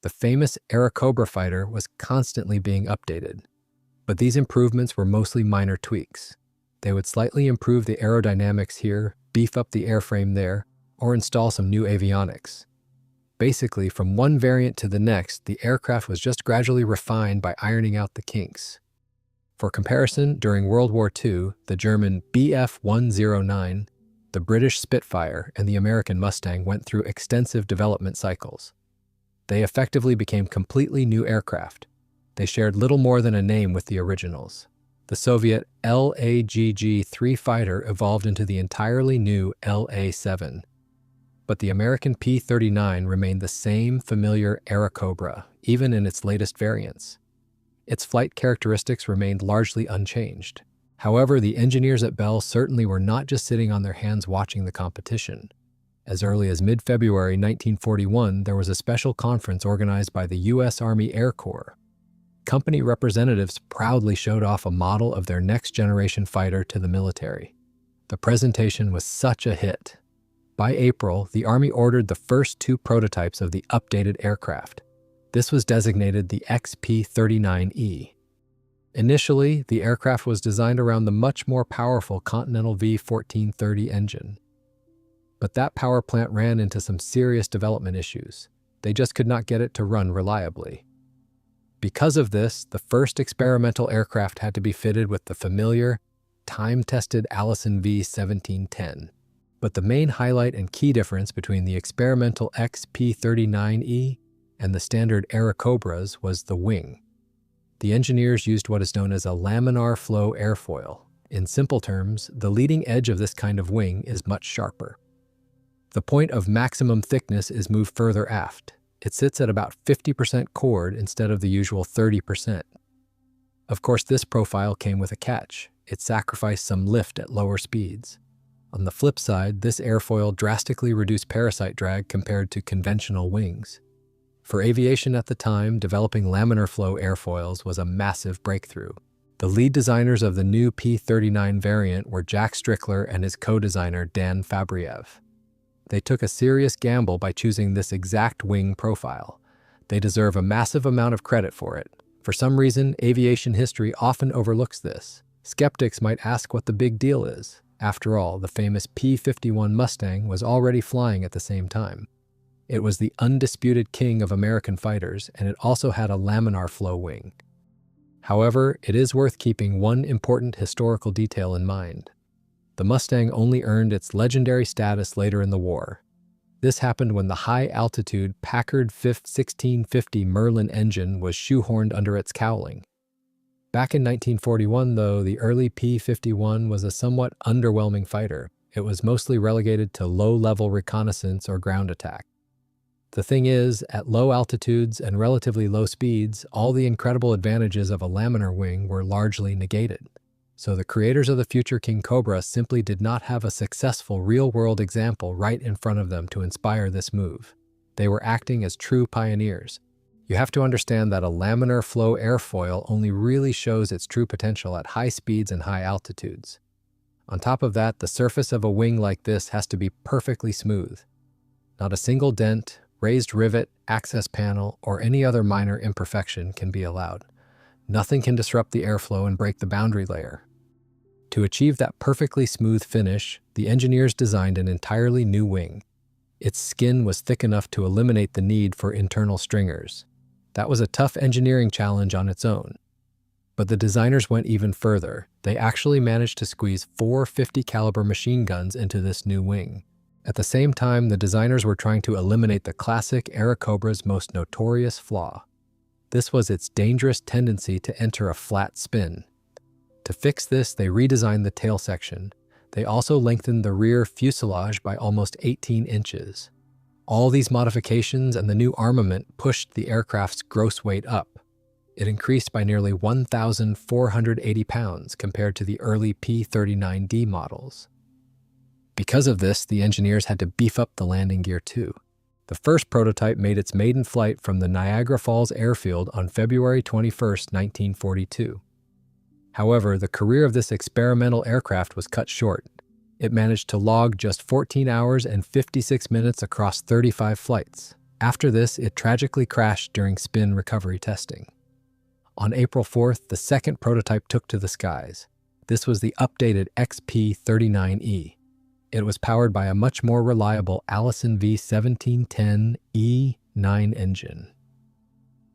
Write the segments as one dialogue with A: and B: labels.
A: The famous Airacobra fighter was constantly being updated. But these improvements were mostly minor tweaks. They would slightly improve the aerodynamics here, beef up the airframe there, or install some new avionics. Basically, from one variant to the next, the aircraft was just gradually refined by ironing out the kinks. For comparison, during World War II, the German Bf 109, the British Spitfire, and the American Mustang went through extensive development cycles. They effectively became completely new aircraft. They shared little more than a name with the originals. The Soviet LAGG-3 fighter evolved into the entirely new LA-7. But the American P-39 remained the same familiar Airacobra, even in its latest variants. Its flight characteristics remained largely unchanged. However, the engineers at Bell certainly were not just sitting on their hands watching the competition. As early as mid-February 1941, there was a special conference organized by the U.S. Army Air Corps. Company representatives proudly showed off a model of their next-generation fighter to the military. The presentation was such a hit. By April, the Army ordered the first 2 prototypes of the updated aircraft. This was designated the XP-39E. Initially, the aircraft was designed around the much more powerful Continental V-1430 engine. But that power plant ran into some serious development issues. They just could not get it to run reliably. Because of this, the first experimental aircraft had to be fitted with the familiar, time-tested Allison V-1710. But the main highlight and key difference between the experimental XP-39E and the standard Airacobras was the wing. The engineers used what is known as a laminar flow airfoil. In simple terms, the leading edge of this kind of wing is much sharper. The point of maximum thickness is moved further aft. It sits at about 50% chord instead of the usual 30%. Of course, this profile came with a catch. It sacrificed some lift at lower speeds. On the flip side, this airfoil drastically reduced parasite drag compared to conventional wings. For aviation at the time, developing laminar flow airfoils was a massive breakthrough. The lead designers of the new P-39 variant were Jack Strickler and his co-designer Dan Fabriev. They took a serious gamble by choosing this exact wing profile. They deserve a massive amount of credit for it. For some reason, aviation history often overlooks this. Skeptics might ask what the big deal is. After all, the famous P-51 Mustang was already flying at the same time. It was the undisputed king of American fighters, and it also had a laminar flow wing. However, it is worth keeping one important historical detail in mind. The Mustang only earned its legendary status later in the war. This happened when the high-altitude Packard 1650 Merlin engine was shoehorned under its cowling. Back in 1941, though, the early P-51 was a somewhat underwhelming fighter. It was mostly relegated to low-level reconnaissance or ground attack. The thing is, at low altitudes and relatively low speeds, all the incredible advantages of a laminar wing were largely negated. So the creators of the future Kingcobra simply did not have a successful real-world example right in front of them to inspire this move. They were acting as true pioneers. You have to understand that a laminar flow airfoil only really shows its true potential at high speeds and high altitudes. On top of that, the surface of a wing like this has to be perfectly smooth. Not a single dent, raised rivet, access panel, or any other minor imperfection can be allowed. Nothing can disrupt the airflow and break the boundary layer. To achieve that perfectly smooth finish, the engineers designed an entirely new wing. Its skin was thick enough to eliminate the need for internal stringers. That was a tough engineering challenge on its own. But the designers went even further. They actually managed to squeeze 4 50 caliber machine guns into this new wing. At the same time, the designers were trying to eliminate the classic Airacobra's most notorious flaw. This was its dangerous tendency to enter a flat spin. To fix this, they redesigned the tail section. They also lengthened the rear fuselage by almost 18 inches. All these modifications and the new armament pushed the aircraft's gross weight up. It increased by nearly 1,480 pounds compared to the early P-39D models. Because of this, the engineers had to beef up the landing gear too. The first prototype made its maiden flight from the Niagara Falls airfield on February 21, 1942. However, the career of this experimental aircraft was cut short. It managed to log just 14 hours and 56 minutes across 35 flights. After this, it tragically crashed during spin recovery testing. On April 4th, the second prototype took to the skies. This was the updated XP-39E. It was powered by a much more reliable Allison V-1710 E9 engine.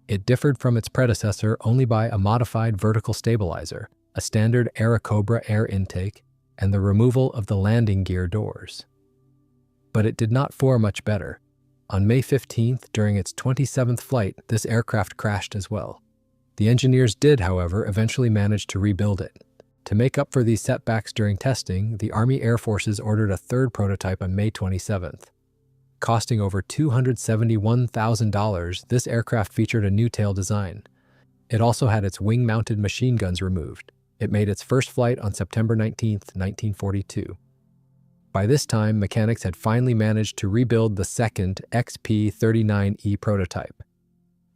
A: It differed from its predecessor only by a modified vertical stabilizer, a standard Airacobra air intake, and the removal of the landing gear doors. But it did not fare much better. On May 15th, during its 27th flight, this aircraft crashed as well. The engineers did, however, eventually manage to rebuild it. To make up for these setbacks during testing, the Army Air Forces ordered a third prototype on May 27th. Costing over $271,000, this aircraft featured a new tail design. It also had its wing-mounted machine guns removed. It made its first flight on September 19, 1942. By this time, mechanics had finally managed to rebuild the second XP-39E prototype.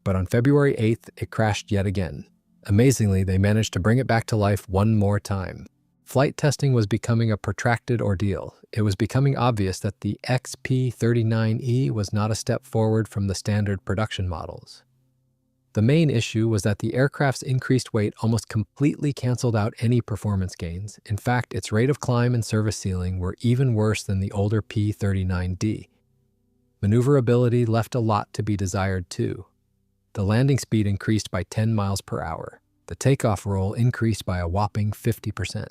A: But on February 8th, it crashed yet again. Amazingly, they managed to bring it back to life one more time. Flight testing was becoming a protracted ordeal. It was becoming obvious that the XP-39E was not a step forward from the standard production models. The main issue was that the aircraft's increased weight almost completely canceled out any performance gains. In fact, its rate of climb and service ceiling were even worse than the older P-39D. Maneuverability left a lot to be desired too. The landing speed increased by 10 miles per hour. The takeoff roll increased by a whopping 50%.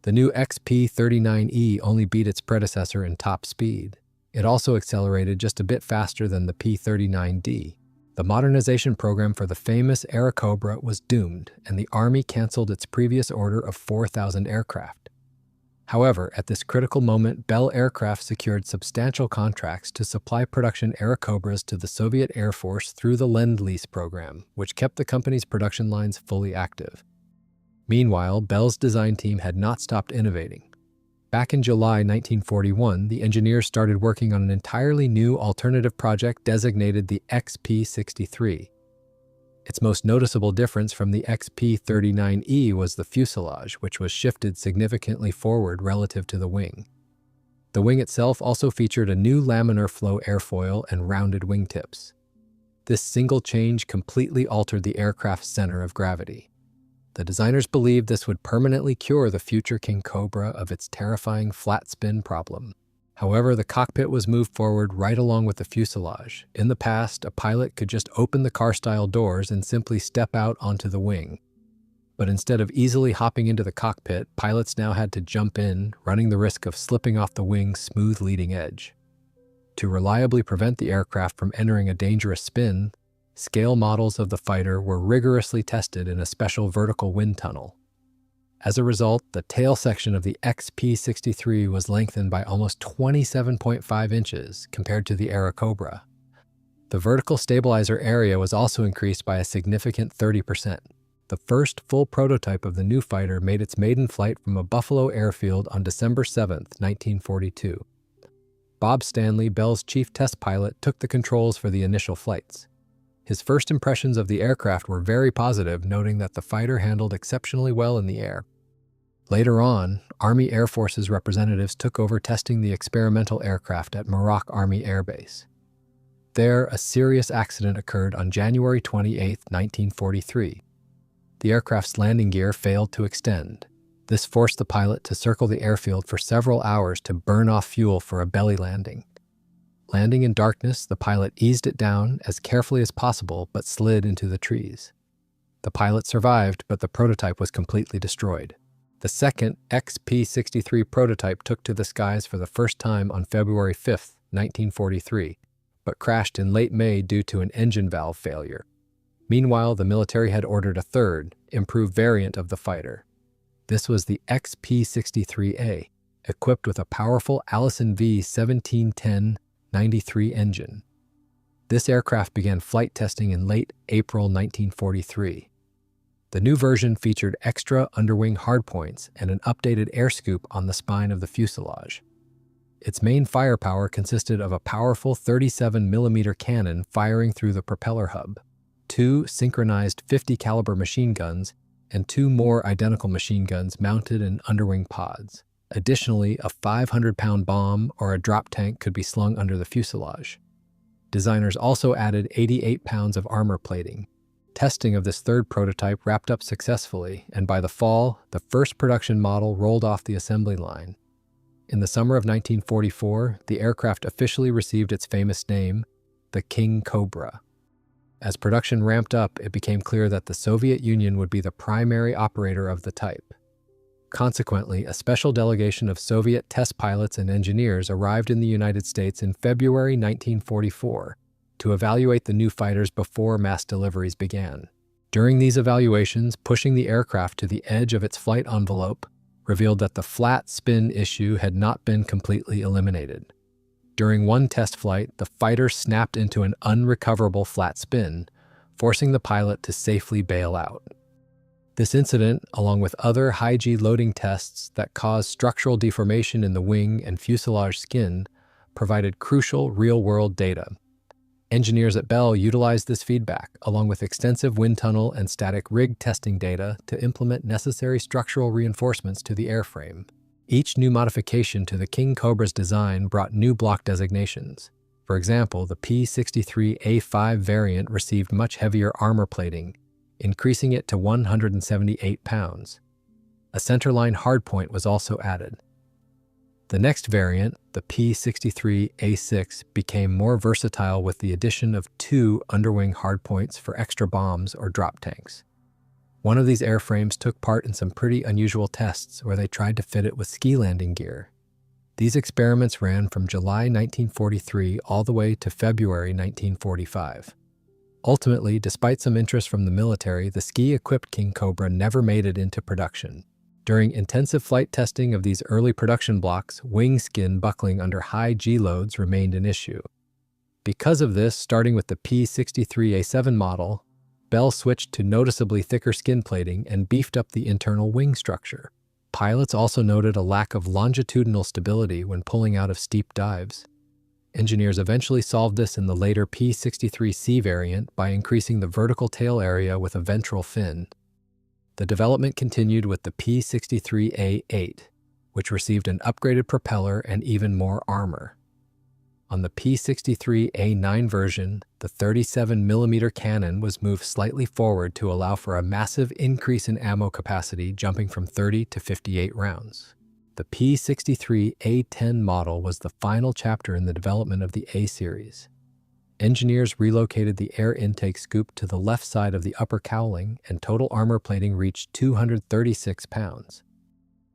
A: The new XP-39E only beat its predecessor in top speed. It also accelerated just a bit faster than the P-39D. The modernization program for the famous Airacobra was doomed, and the Army canceled its previous order of 4,000 aircraft. However, at this critical moment, Bell Aircraft secured substantial contracts to supply production Airacobras to the Soviet Air Force through the Lend-Lease program, which kept the company's production lines fully active. Meanwhile, Bell's design team had not stopped innovating. Back in July 1941, the engineers started working on an entirely new alternative project designated the XP-63. Its most noticeable difference from the XP-39E was the fuselage, which was shifted significantly forward relative to the wing. The wing itself also featured a new laminar flow airfoil and rounded wingtips. This single change completely altered the aircraft's center of gravity. The designers believed this would permanently cure the future Kingcobra of its terrifying flat spin problem. However, the cockpit was moved forward right along with the fuselage. In the past, a pilot could just open the car-style doors and simply step out onto the wing. But instead of easily hopping into the cockpit, pilots now had to jump in, running the risk of slipping off the wing's smooth leading edge. To reliably prevent the aircraft from entering a dangerous spin, scale models of the fighter were rigorously tested in a special vertical wind tunnel. As a result, the tail section of the XP-63 was lengthened by almost 27.5 inches compared to the Airacobra. The vertical stabilizer area was also increased by a significant 30%. The first full prototype of the new fighter made its maiden flight from a Buffalo airfield on December 7, 1942. Bob Stanley, Bell's chief test pilot, took the controls for the initial flights. His first impressions of the aircraft were very positive, noting that the fighter handled exceptionally well in the air. Later on, Army Air Forces representatives took over testing the experimental aircraft at Muroc Army Air Base. There, a serious accident occurred on January 28, 1943. The aircraft's landing gear failed to extend. This forced the pilot to circle the airfield for several hours to burn off fuel for a belly landing. Landing in darkness, the pilot eased it down as carefully as possible but slid into the trees. The pilot survived, but the prototype was completely destroyed. The second XP-63 prototype took to the skies for the first time on February 5, 1943, but crashed in late May due to an engine valve failure. Meanwhile, the military had ordered a third, improved variant of the fighter. This was the XP-63A, equipped with a powerful Allison V-1710 93 engine. This aircraft began flight testing in late April 1943. The new version featured extra underwing hardpoints and an updated air scoop on the spine of the fuselage. Its main firepower consisted of a powerful 37mm cannon firing through the propeller hub, 2 synchronized 50 caliber machine guns, and 2 more identical machine guns mounted in underwing pods. Additionally, a 500-pound bomb or a drop tank could be slung under the fuselage. Designers also added 88 pounds of armor plating. Testing of this third prototype wrapped up successfully, and by the fall, the first production model rolled off the assembly line. In the summer of 1944, the aircraft officially received its famous name, the Kingcobra. As production ramped up, it became clear that the Soviet Union would be the primary operator of the type. Consequently, a special delegation of Soviet test pilots and engineers arrived in the United States in February 1944 to evaluate the new fighters before mass deliveries began. During these evaluations, pushing the aircraft to the edge of its flight envelope revealed that the flat spin issue had not been completely eliminated. During one test flight, the fighter snapped into an unrecoverable flat spin, forcing the pilot to safely bail out. This incident, along with other high-G loading tests that caused structural deformation in the wing and fuselage skin, provided crucial real-world data. Engineers at Bell utilized this feedback, along with extensive wind tunnel and static rig testing data, to implement necessary structural reinforcements to the airframe. Each new modification to the Kingcobra's design brought new block designations. For example, the P-63 A5 variant received much heavier armor plating, increasing it to 178 pounds. A centerline hardpoint was also added. The next variant, the P-63 A6, became more versatile with the addition of 2 underwing hardpoints for extra bombs or drop tanks. One of these airframes took part in some pretty unusual tests where they tried to fit it with ski landing gear. These experiments ran from July 1943 all the way to February 1945. Ultimately, despite some interest from the military, the ski-equipped Kingcobra never made it into production. During intensive flight testing of these early production blocks, wing skin buckling under high G loads remained an issue. Because of this, starting with the P-63 A7 model, Bell switched to noticeably thicker skin plating and beefed up the internal wing structure. Pilots also noted a lack of longitudinal stability when pulling out of steep dives. Engineers eventually solved this in the later P-63C variant by increasing the vertical tail area with a ventral fin. The development continued with the P-63A8, which received an upgraded propeller and even more armor. On the P-63A9 version, the 37mm cannon was moved slightly forward to allow for a massive increase in ammo capacity, jumping from 30 to 58 rounds. The P-63A10 model was the final chapter in the development of the A-series. Engineers relocated the air intake scoop to the left side of the upper cowling, and total armor plating reached 236 pounds.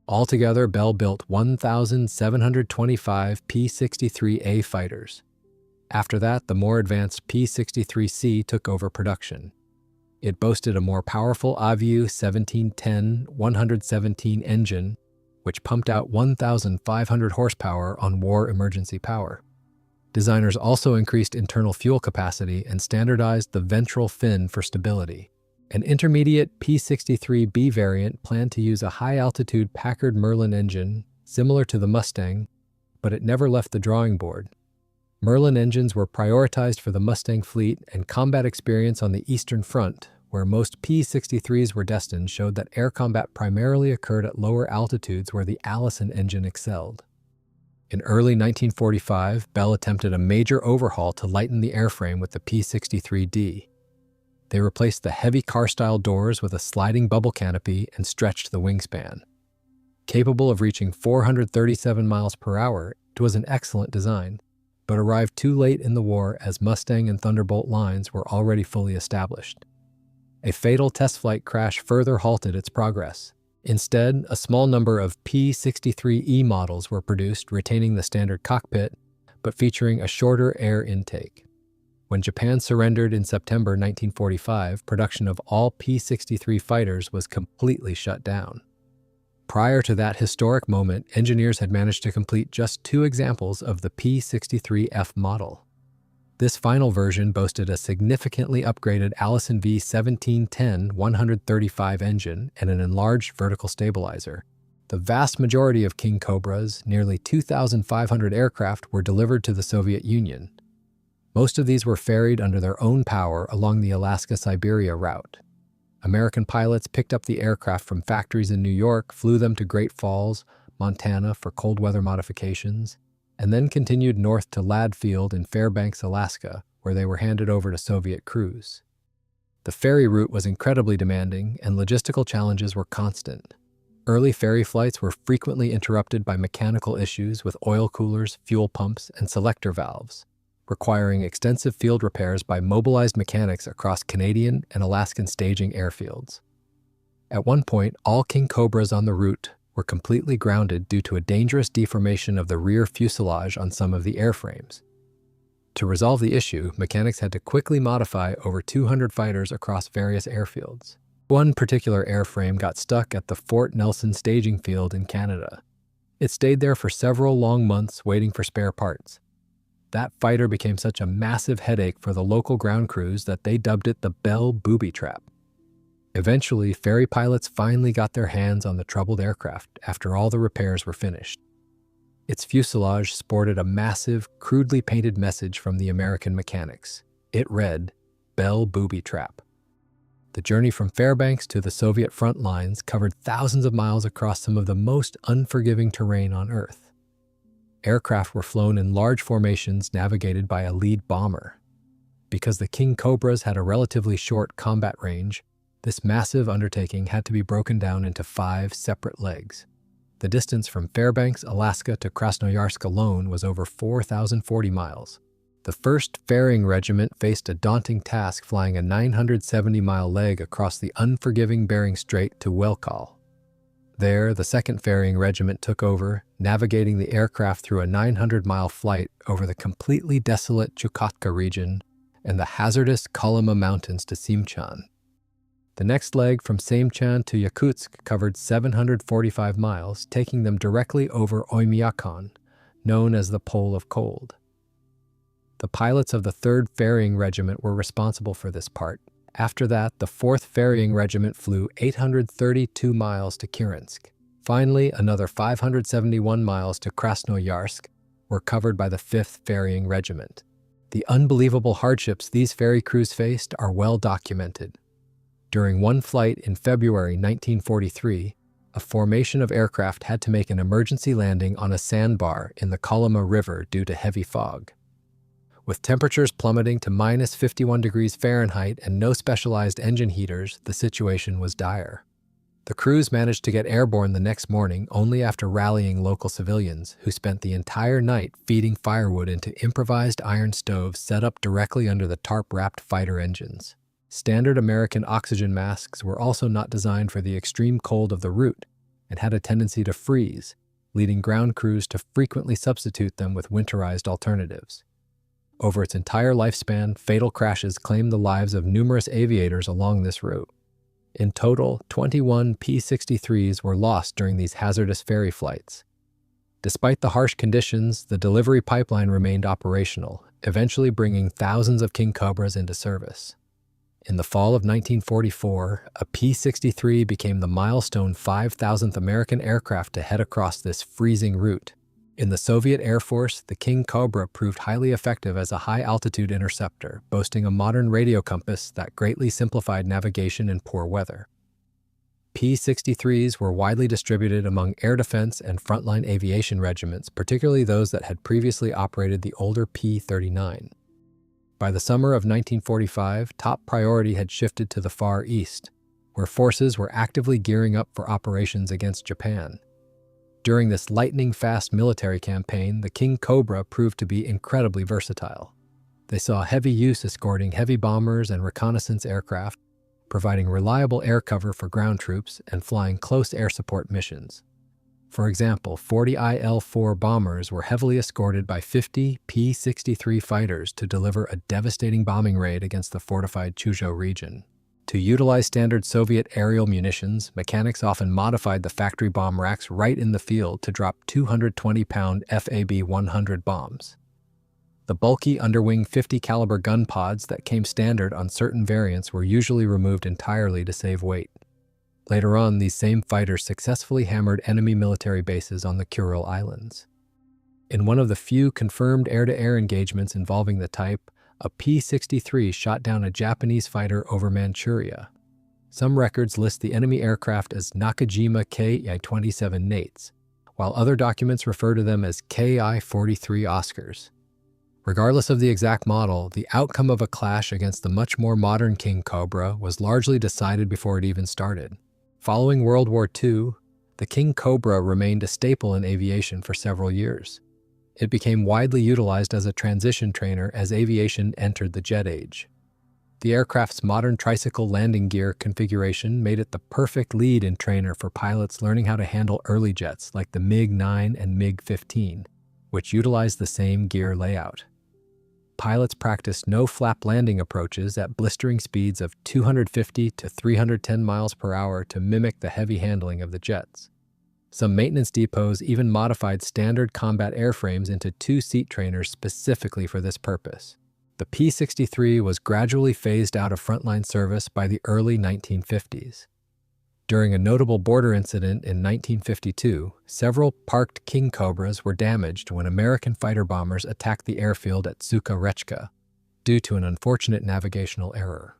A: Altogether, Bell built 1,725 P-63A fighters. After that, the more advanced P-63C took over production. It boasted a more powerful Allison V-1710 engine, which pumped out 1,500 horsepower on war emergency power. Designers also increased internal fuel capacity and standardized the ventral fin for stability. An intermediate P-63B variant planned to use a high-altitude Packard Merlin engine, similar to the Mustang, but it never left the drawing board. Merlin engines were prioritized for the Mustang fleet, and combat experience on the Eastern Front, where most P-63s were destined, showed that air combat primarily occurred at lower altitudes where the Allison engine excelled. In early 1945, Bell attempted a major overhaul to lighten the airframe with the P-63D. They replaced the heavy car-style doors with a sliding bubble canopy and stretched the wingspan. Capable of reaching 437 miles per hour, it was an excellent design, but arrived too late in the war as Mustang and Thunderbolt lines were already fully established. A fatal test flight crash further halted its progress. Instead, a small number of P-63E models were produced, retaining the standard cockpit, but featuring a shorter air intake. When Japan surrendered in September 1945, production of all P-63 fighters was completely shut down. Prior to that historic moment, engineers had managed to complete just 2 examples of the P-63F model. This final version boasted a significantly upgraded Allison V-1710 135 engine and an enlarged vertical stabilizer. The vast majority of Kingcobras, nearly 2,500 aircraft, were delivered to the Soviet Union. Most of these were ferried under their own power along the Alaska-Siberia route. American pilots picked up the aircraft from factories in New York, flew them to Great Falls, Montana for cold weather modifications, and then continued north to Ladd Field in Fairbanks, Alaska, where they were handed over to Soviet crews. The ferry route was incredibly demanding, and logistical challenges were constant. Early ferry flights were frequently interrupted by mechanical issues with oil coolers, fuel pumps, and selector valves, requiring extensive field repairs by mobilized mechanics across Canadian and Alaskan staging airfields. At one point, all Kingcobras on the route were completely grounded due to a dangerous deformation of the rear fuselage on some of the airframes. To resolve the issue, mechanics had to quickly modify over 200 fighters across various airfields. One particular airframe got stuck at the Fort Nelson staging field in Canada. It stayed there for several long months waiting for spare parts. That fighter became such a massive headache for the local ground crews that they dubbed it the Bell Booby Trap. Eventually, ferry pilots finally got their hands on the troubled aircraft after all the repairs were finished. Its fuselage sported a massive, crudely painted message from the American mechanics. It read, "Bell Booby Trap." The journey from Fairbanks to the Soviet front lines covered thousands of miles across some of the most unforgiving terrain on Earth. Aircraft were flown in large formations navigated by a lead bomber. Because the Kingcobras had a relatively short combat range, this massive undertaking had to be broken down into 5 separate legs. The distance from Fairbanks, Alaska to Krasnoyarsk alone was over 4,040 miles. The 1st Ferrying Regiment faced a daunting task flying a 970-mile leg across the unforgiving Bering Strait to Welkal. There, the 2nd Ferrying Regiment took over, navigating the aircraft through a 900-mile flight over the completely desolate Chukotka region and the hazardous Kolyma Mountains to Simchan. The next leg from Samchan to Yakutsk covered 745 miles, taking them directly over Oymyakon, known as the Pole of Cold. The pilots of the 3rd Ferrying Regiment were responsible for this part. After that, the 4th Ferrying Regiment flew 832 miles to Kirinsk. Finally, another 571 miles to Krasnoyarsk were covered by the 5th Ferrying Regiment. The unbelievable hardships these ferry crews faced are well documented. During one flight in February 1943, a formation of aircraft had to make an emergency landing on a sandbar in the Kolyma River due to heavy fog. With temperatures plummeting to minus 51 degrees Fahrenheit and no specialized engine heaters, the situation was dire. The crews managed to get airborne the next morning only after rallying local civilians, who spent the entire night feeding firewood into improvised iron stoves set up directly under the tarp-wrapped fighter engines. Standard American oxygen masks were also not designed for the extreme cold of the route and had a tendency to freeze, leading ground crews to frequently substitute them with winterized alternatives. Over its entire lifespan, fatal crashes claimed the lives of numerous aviators along this route. In total, 21 P-63s were lost during these hazardous ferry flights. Despite the harsh conditions, the delivery pipeline remained operational, eventually bringing thousands of Kingcobras into service. In the fall of 1944, a P-63 became the milestone 5,000th American aircraft to head across this freezing route. In the Soviet Air Force, the Kingcobra proved highly effective as a high-altitude interceptor, boasting a modern radio compass that greatly simplified navigation in poor weather. P-63s were widely distributed among air defense and frontline aviation regiments, particularly those that had previously operated the older P-39. By the summer of 1945, top priority had shifted to the Far East, where forces were actively gearing up for operations against Japan. During this lightning-fast military campaign, the Kingcobra proved to be incredibly versatile. They saw heavy use escorting heavy bombers and reconnaissance aircraft, providing reliable air cover for ground troops and flying close air support missions. For example, 40 IL-4 bombers were heavily escorted by 50 P-63 fighters to deliver a devastating bombing raid against the fortified Chuzhou region. To utilize standard Soviet aerial munitions, mechanics often modified the factory bomb racks right in the field to drop 220-pound FAB-100 bombs. The bulky underwing 50 caliber gun pods that came standard on certain variants were usually removed entirely to save weight. Later on, these same fighters successfully hammered enemy military bases on the Kuril Islands. In one of the few confirmed air-to-air engagements involving the type, a P-63 shot down a Japanese fighter over Manchuria. Some records list the enemy aircraft as Nakajima Ki-27 Nates, while other documents refer to them as Ki-43 Oscars. Regardless of the exact model, the outcome of a clash against the much more modern Kingcobra was largely decided before it even started. Following World War II, the Kingcobra remained a staple in aviation for several years. It became widely utilized as a transition trainer as aviation entered the jet age. The aircraft's modern tricycle landing gear configuration made it the perfect lead-in trainer for pilots learning how to handle early jets like the MiG-9 and MiG-15, which utilized the same gear layout. Pilots practiced no-flap landing approaches at blistering speeds of 250 to 310 miles per hour to mimic the heavy handling of the jets. Some maintenance depots even modified standard combat airframes into two-seat trainers specifically for this purpose. The P-63 was gradually phased out of frontline service by the early 1950s. During a notable border incident in 1952, several parked Kingcobras were damaged when American fighter bombers attacked the airfield at Suka Rechka due to an unfortunate navigational error.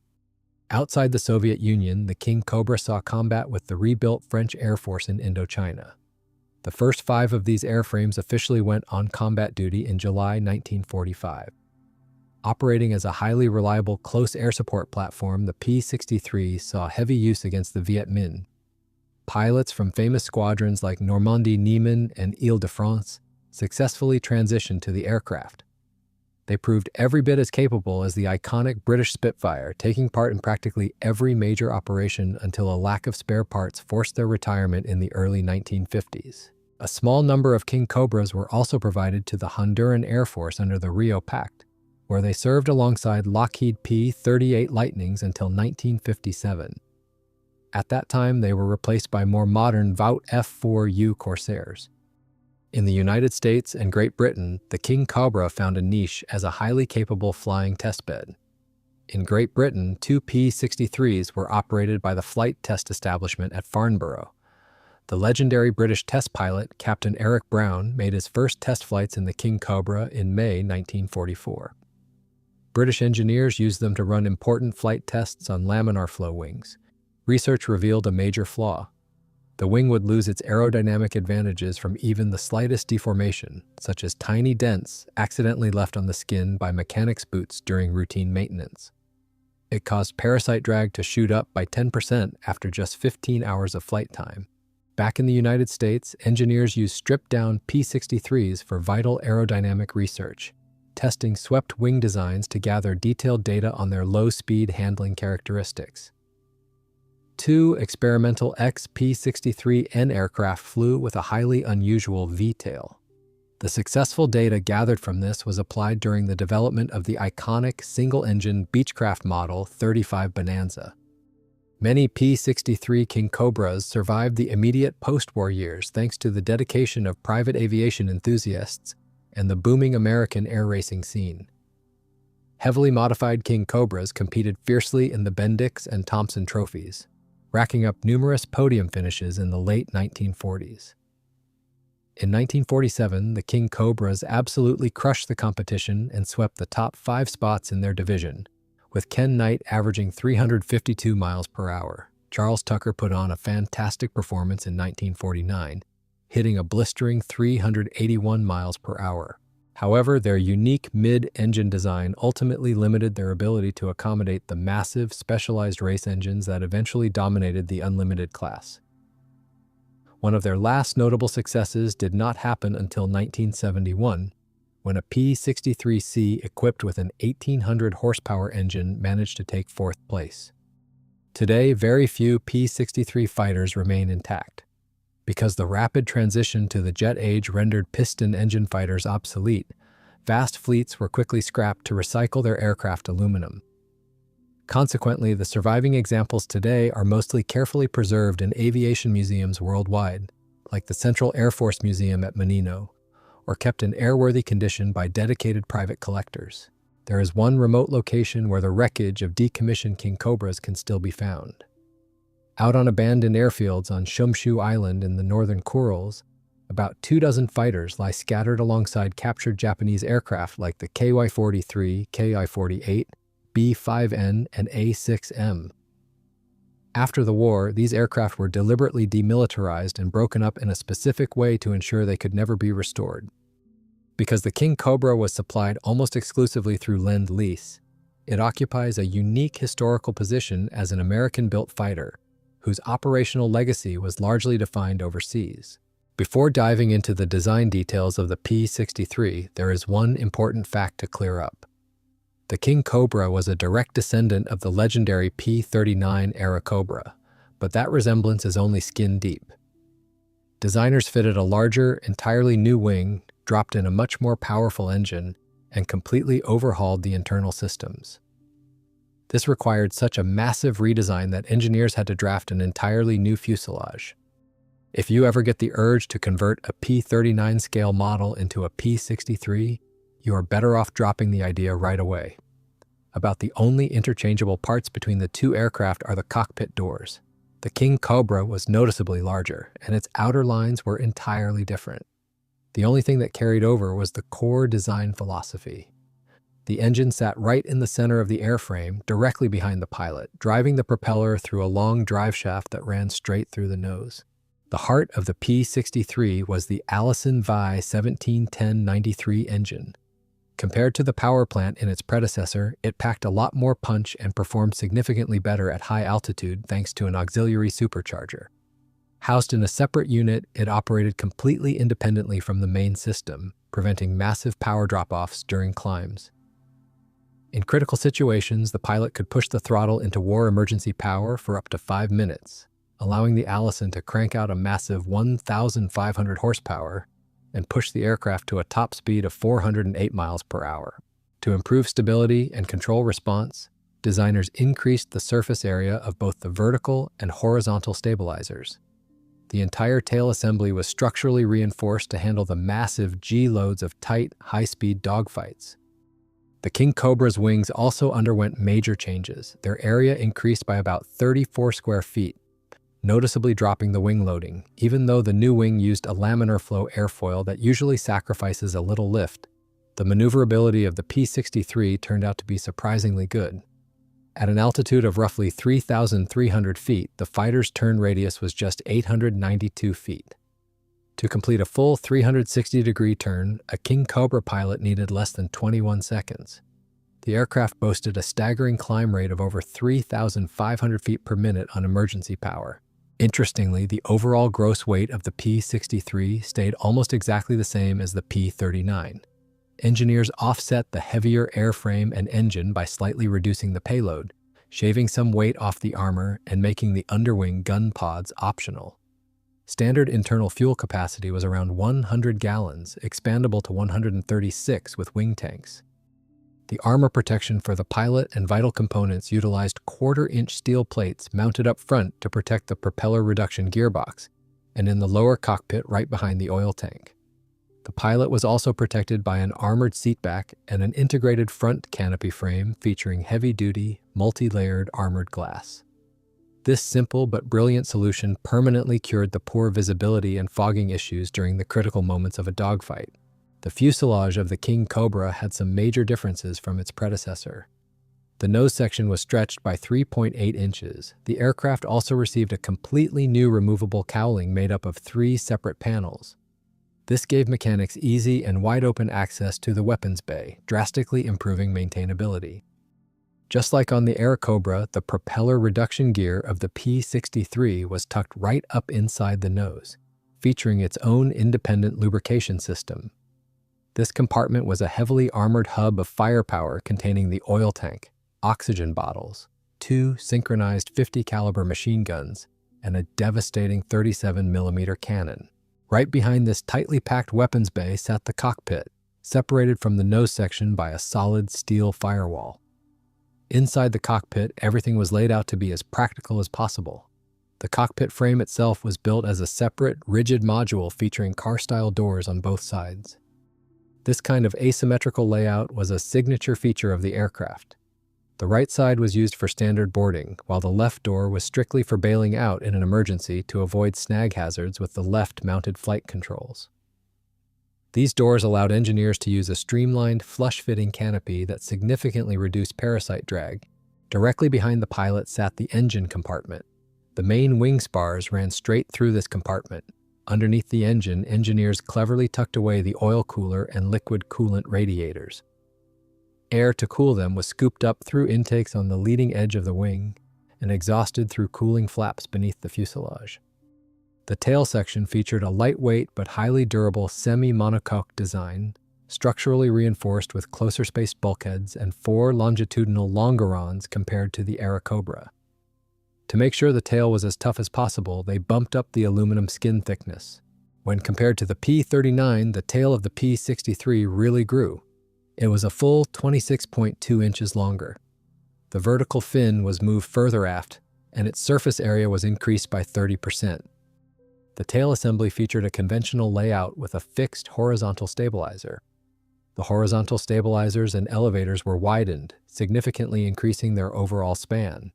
A: Outside the Soviet Union, the Kingcobra saw combat with the rebuilt French Air Force in Indochina. The first 5 of these airframes officially went on combat duty in July 1945. Operating as a highly reliable close air support platform, the P-63 saw heavy use against the Viet Minh. Pilots from famous squadrons like Normandie Niemen and Ile-de-France successfully transitioned to the aircraft. They proved every bit as capable as the iconic British Spitfire, taking part in practically every major operation until a lack of spare parts forced their retirement in the early 1950s. A small number of Kingcobras were also provided to the Honduran Air Force under the Rio Pact, where they served alongside Lockheed P-38 Lightnings until 1957. At that time, they were replaced by more modern Vought F-4U Corsairs. In the United States and Great Britain, the Kingcobra found a niche as a highly capable flying testbed. In Great Britain, 2 P-63s were operated by the Flight Test Establishment at Farnborough. The legendary British test pilot, Captain Eric Brown, made his first test flights in the Kingcobra in May 1944. British engineers used them to run important flight tests on laminar flow wings. Research revealed a major flaw. The wing would lose its aerodynamic advantages from even the slightest deformation, such as tiny dents accidentally left on the skin by mechanics' boots during routine maintenance. It caused parasite drag to shoot up by 10% after just 15 hours of flight time. Back in the United States, engineers used stripped-down P-63s for vital aerodynamic research, testing swept wing designs to gather detailed data on their low-speed handling characteristics. 2 experimental P-63N aircraft flew with a highly unusual V-tail. The successful data gathered from this was applied during the development of the iconic single-engine Beechcraft Model 35 Bonanza. Many P-63 Kingcobras survived the immediate post-war years thanks to the dedication of private aviation enthusiasts and the booming American air racing scene. Heavily modified Kingcobras competed fiercely in the Bendix and Thompson trophies, racking up numerous podium finishes in the late 1940s. In 1947, the Kingcobras absolutely crushed the competition and swept the top 5 spots in their division, with Ken Knight averaging 352 miles per hour. Charles Tucker put on a fantastic performance in 1949, hitting a blistering 381 miles per hour. However, their unique mid-engine design ultimately limited their ability to accommodate the massive, specialized race engines that eventually dominated the unlimited class. One of their last notable successes did not happen until 1971, when a P-63C equipped with an 1,800 horsepower engine managed to take 4th place. Today, very few P-63 fighters remain intact. Because the rapid transition to the jet age rendered piston engine fighters obsolete, vast fleets were quickly scrapped to recycle their aircraft aluminum. Consequently, the surviving examples today are mostly carefully preserved in aviation museums worldwide, like the Central Air Force Museum at Menino, or kept in airworthy condition by dedicated private collectors. There is one remote location where the wreckage of decommissioned Kingcobras can still be found. Out on abandoned airfields on Shumshu Island in the northern Kurils, about 24 fighters lie scattered alongside captured Japanese aircraft like the KY-43, KI-48, B-5N, and A-6M. After the war, these aircraft were deliberately demilitarized and broken up in a specific way to ensure they could never be restored. Because the Kingcobra was supplied almost exclusively through Lend-Lease, it occupies a unique historical position as an American-built fighter, whose operational legacy was largely defined overseas. Before diving into the design details of the P-63, there is one important fact to clear up. The Kingcobra was a direct descendant of the legendary P-39 Airacobra, but that resemblance is only skin deep. Designers fitted a larger, entirely new wing, dropped in a much more powerful engine, and completely overhauled the internal systems. This required such a massive redesign that engineers had to draft an entirely new fuselage. If you ever get the urge to convert a P-39 scale model into a P-63, you are better off dropping the idea right away. About the only interchangeable parts between the two aircraft are the cockpit doors. The Kingcobra was noticeably larger, and its outer lines were entirely different. The only thing that carried over was the core design philosophy. The engine sat right in the center of the airframe, directly behind the pilot, driving the propeller through a long drive shaft that ran straight through the nose. The heart of the P-63 was the Allison V-1710 93 engine. Compared to the power plant in its predecessor, it packed a lot more punch and performed significantly better at high altitude thanks to an auxiliary supercharger. Housed in a separate unit, it operated completely independently from the main system, preventing massive power drop-offs during climbs. In critical situations, the pilot could push the throttle into war emergency power for up to 5 minutes, allowing the Allison to crank out a massive 1,500 horsepower and push the aircraft to a top speed of 408 miles per hour. To improve stability and control response, designers increased the surface area of both the vertical and horizontal stabilizers. The entire tail assembly was structurally reinforced to handle the massive G-loads of tight, high-speed dogfights. The Kingcobra's wings also underwent major changes. Their area increased by about 34 square feet, noticeably dropping the wing loading. Even though the new wing used a laminar flow airfoil that usually sacrifices a little lift, the maneuverability of the P-63 turned out to be surprisingly good. At an altitude of roughly 3,300 feet, the fighter's turn radius was just 892 feet. To complete a full 360-degree turn, a Kingcobra pilot needed less than 21 seconds. The aircraft boasted a staggering climb rate of over 3,500 feet per minute on emergency power. Interestingly, the overall gross weight of the P-63 stayed almost exactly the same as the P-39. Engineers offset the heavier airframe and engine by slightly reducing the payload, shaving some weight off the armor and making the underwing gun pods optional. Standard internal fuel capacity was around 100 gallons, expandable to 136 with wing tanks. The armor protection for the pilot and vital components utilized quarter-inch steel plates mounted up front to protect the propeller reduction gearbox, and in the lower cockpit right behind the oil tank. The pilot was also protected by an armored seatback and an integrated front canopy frame featuring heavy-duty, multi-layered armored glass. This simple but brilliant solution permanently cured the poor visibility and fogging issues during the critical moments of a dogfight. The fuselage of the Kingcobra had some major differences from its predecessor. The nose section was stretched by 3.8 inches. The aircraft also received a completely new removable cowling made up of 3 separate panels. This gave mechanics easy and wide-open access to the weapons bay, drastically improving maintainability. Just like on the Airacobra, the propeller reduction gear of the P-63 was tucked right up inside the nose, featuring its own independent lubrication system. This compartment was a heavily armored hub of firepower containing the oil tank, oxygen bottles, 2 synchronized 50 caliber machine guns, and a devastating 37mm cannon. Right behind this tightly packed weapons bay sat the cockpit, separated from the nose section by a solid steel firewall. Inside the cockpit, everything was laid out to be as practical as possible. The cockpit frame itself was built as a separate, rigid module featuring car-style doors on both sides. This kind of asymmetrical layout was a signature feature of the aircraft. The right side was used for standard boarding, while the left door was strictly for bailing out in an emergency to avoid snag hazards with the left-mounted flight controls. These doors allowed engineers to use a streamlined, flush-fitting canopy that significantly reduced parasite drag. Directly behind the pilot sat the engine compartment. The main wing spars ran straight through this compartment. Underneath the engine, engineers cleverly tucked away the oil cooler and liquid coolant radiators. Air to cool them was scooped up through intakes on the leading edge of the wing and exhausted through cooling flaps beneath the fuselage. The tail section featured a lightweight but highly durable semi-monocoque design, structurally reinforced with closer-spaced bulkheads and 4 longitudinal longerons compared to the Airacobra. To make sure the tail was as tough as possible, they bumped up the aluminum skin thickness. When compared to the P-39, the tail of the P-63 really grew. It was a full 26.2 inches longer. The vertical fin was moved further aft, and its surface area was increased by 30%. The tail assembly featured a conventional layout with a fixed horizontal stabilizer. The horizontal stabilizers and elevators were widened, significantly increasing their overall span.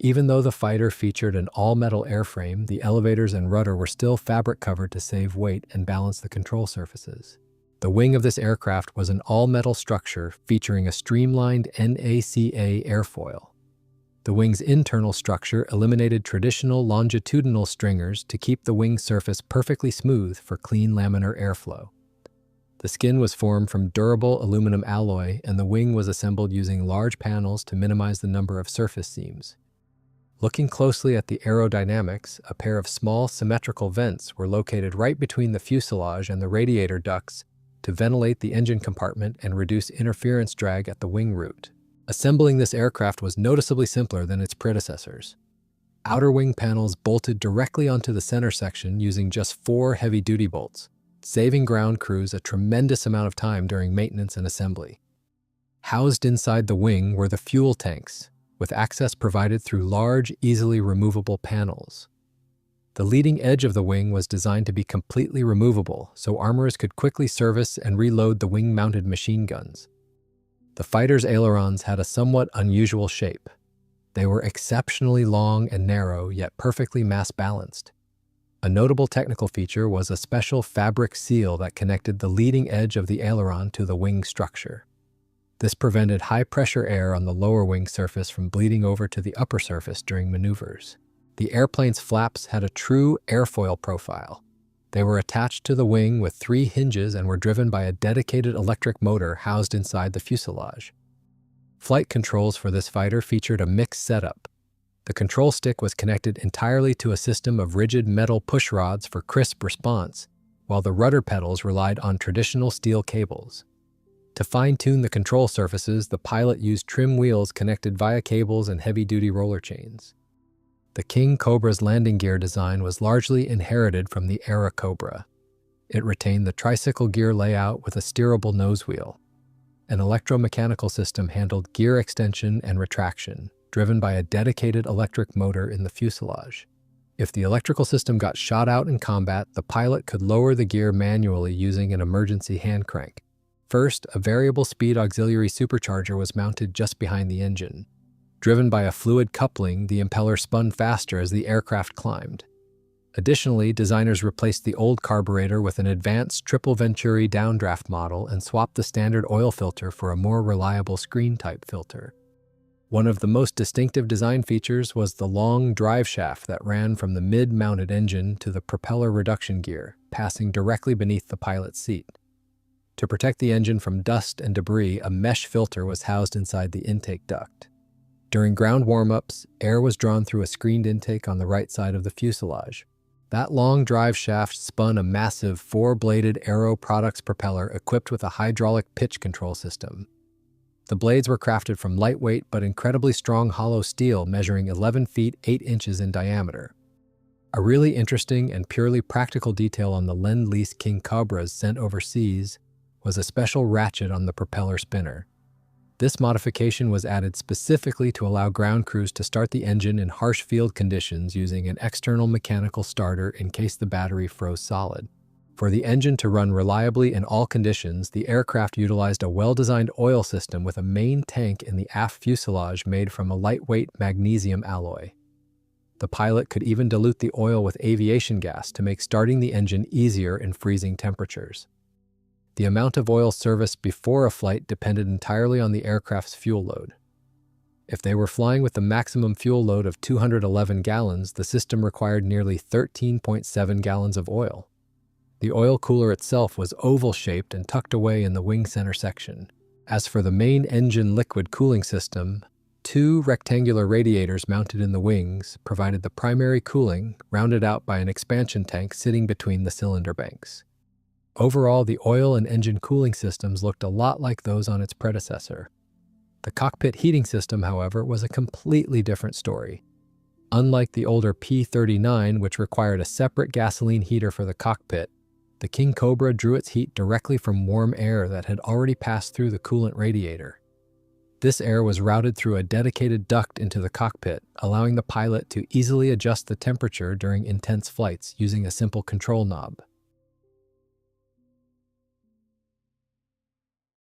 A: Even though the fighter featured an all-metal airframe, the elevators and rudder were still fabric-covered to save weight and balance the control surfaces. The wing of this aircraft was an all-metal structure featuring a streamlined NACA airfoil. The wing's internal structure eliminated traditional longitudinal stringers to keep the wing surface perfectly smooth for clean laminar airflow. The skin was formed from durable aluminum alloy, and the wing was assembled using large panels to minimize the number of surface seams. Looking closely at the aerodynamics, a pair of small symmetrical vents were located right between the fuselage and the radiator ducts to ventilate the engine compartment and reduce interference drag at the wing root. Assembling this aircraft was noticeably simpler than its predecessors. Outer wing panels bolted directly onto the center section using just 4 heavy-duty bolts, saving ground crews a tremendous amount of time during maintenance and assembly. Housed inside the wing were the fuel tanks, with access provided through large, easily removable panels. The leading edge of the wing was designed to be completely removable, so armorers could quickly service and reload the wing-mounted machine guns. The fighter's ailerons had a somewhat unusual shape. They were exceptionally long and narrow, yet perfectly mass-balanced. A notable technical feature was a special fabric seal that connected the leading edge of the aileron to the wing structure. This prevented high-pressure air on the lower wing surface from bleeding over to the upper surface during maneuvers. The airplane's flaps had a true airfoil profile. They were attached to the wing with 3 hinges and were driven by a dedicated electric motor housed inside the fuselage. Flight controls for this fighter featured a mixed setup. The control stick was connected entirely to a system of rigid metal push rods for crisp response, while the rudder pedals relied on traditional steel cables. To fine-tune the control surfaces, the pilot used trim wheels connected via cables and heavy-duty roller chains. The Kingcobra's landing gear design was largely inherited from the Airacobra. It retained the tricycle gear layout with a steerable nose wheel. An electromechanical system handled gear extension and retraction, driven by a dedicated electric motor in the fuselage. If the electrical system got shot out in combat, the pilot could lower the gear manually using an emergency hand crank. First, a variable speed auxiliary supercharger was mounted just behind the engine. Driven by a fluid coupling, the impeller spun faster as the aircraft climbed. Additionally, designers replaced the old carburetor with an advanced triple Venturi downdraft model and swapped the standard oil filter for a more reliable screen-type filter. One of the most distinctive design features was the long drive shaft that ran from the mid-mounted engine to the propeller reduction gear, passing directly beneath the pilot's seat. To protect the engine from dust and debris, a mesh filter was housed inside the intake duct. During ground warm-ups, air was drawn through a screened intake on the right side of the fuselage. That long drive shaft spun a massive 4-bladed Aero Products propeller equipped with a hydraulic pitch control system. The blades were crafted from lightweight but incredibly strong hollow steel measuring 11 feet 8 inches in diameter. A really interesting and purely practical detail on the Lend-Lease Kingcobras sent overseas was a special ratchet on the propeller spinner. This modification was added specifically to allow ground crews to start the engine in harsh field conditions using an external mechanical starter in case the battery froze solid. For the engine to run reliably in all conditions, the aircraft utilized a well-designed oil system with a main tank in the aft fuselage made from a lightweight magnesium alloy. The pilot could even dilute the oil with aviation gas to make starting the engine easier in freezing temperatures. The amount of oil serviced before a flight depended entirely on the aircraft's fuel load. If they were flying with the maximum fuel load of 211 gallons, the system required nearly 13.7 gallons of oil. The oil cooler itself was oval-shaped and tucked away in the wing center section. As for the main engine liquid cooling system, two rectangular radiators mounted in the wings provided the primary cooling, rounded out by an expansion tank sitting between the cylinder banks. Overall, the oil and engine cooling systems looked a lot like those on its predecessor. The cockpit heating system, however, was a completely different story. Unlike the older P-39, which required a separate gasoline heater for the cockpit, the Kingcobra drew its heat directly from warm air that had already passed through the coolant radiator. This air was routed through a dedicated duct into the cockpit, allowing the pilot to easily adjust the temperature during intense flights using a simple control knob.